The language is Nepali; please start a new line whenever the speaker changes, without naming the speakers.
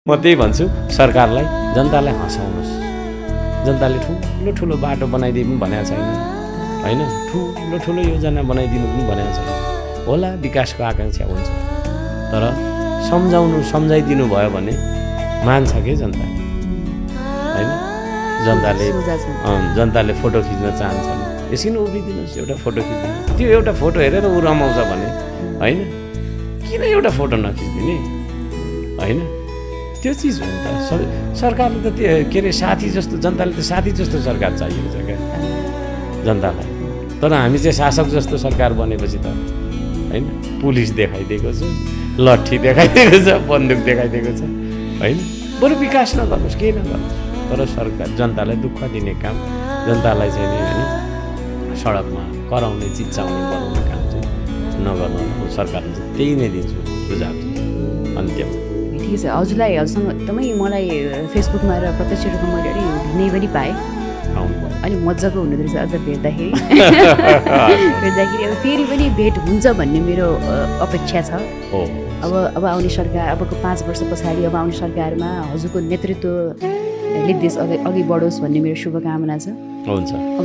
म त्यही भन्छु सरकारलाई, जनतालाई हँसाउनुहोस्। जनताले ठुलो ठुलो बाटो बनाइदिए पनि भनेको छैन होइन, ठुलो ठुलो योजना बनाइदिनु पनि भनेको छैन। होला विकासको आकाङ्क्षा हुन्छ, तर सम्झाइदिनु भयो भने मान्छ के जनता होइन। जनताले फोटो खिच्न चाहन्छन्, एकछिन उभिदिनुहोस् एउटा फोटो खिच्दिनु। त्यो एउटा फोटो हेरेर ऊ रमाउँछ भने होइन, किन एउटा फोटो नखिचिदिने होइन। त्यो चिज हो नि त। सरकारले त त्यो के अरे साथी जस्तो, जनताले त साथी जस्तो सरकार चाहिएको छ क्या जनतालाई। तर हामी चाहिँ शासक जस्तो सरकार बनेपछि त होइन, पुलिस देखाइदिएको छ, लट्ठी देखाइदिएको छ, बन्दुक देखाइदिएको छ होइन। बरु विकास नगर्नुहोस्, केही नगर्नुहोस्, तर सरकार जनतालाई दुःख दिने काम, जनतालाई चाहिँ नि होइन सडकमा कराउने, चिच्चाउने, बनाउने काम चाहिँ नगर्नु। सरकारले चाहिँ त्यही नै दिन्छु सुझाव अन्त्यमा।
ठिकै छ, हजुरलाई हजुरसँग एकदमै मलाई फेसबुकमा र प्रत्यक्ष रूपमा मैले अलिक भेट्नै पनि पाएँ। अनि मजाको हुँदो रहेछ अझ भेट्दाखेरि अब फेरि पनि भेट हुन्छ भन्ने मेरो अपेक्षा छ। अब आउने सरकार, अबको 5 वर्ष पछाडि अब आउने सरकारमा हजुरको नेतृत्वले देश अघि बढोस् भन्ने मेरो शुभकामना छ।
हुन्छ।